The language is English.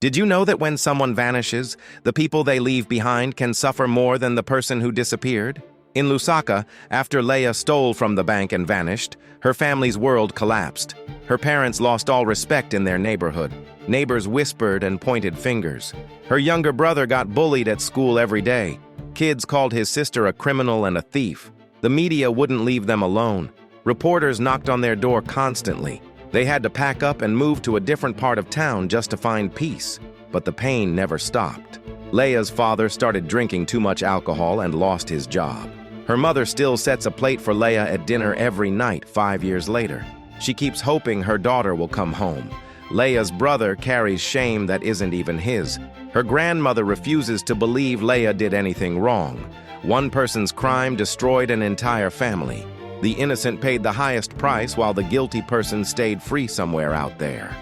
Did you know that when someone vanishes, the people they leave behind can suffer more than the person who disappeared? In Lusaka, after Leia stole from the bank and vanished, her family's world collapsed. Her parents lost all respect in their neighborhood. Neighbors whispered and pointed fingers. Her younger brother got bullied at school every day. Kids called his sister a criminal and a thief. The media wouldn't leave them alone. Reporters knocked on their door constantly. They had to pack up and move to a different part of town just to find peace. But the pain never stopped. Leia's father started drinking too much alcohol and lost his job. Her mother still sets a plate for Leia at dinner every night 5 years later. She keeps hoping her daughter will come home. Leia's brother carries shame that isn't even his. Her grandmother refuses to believe Leia did anything wrong. One person's crime destroyed an entire family. The innocent paid the highest price while the guilty person stayed free somewhere out there.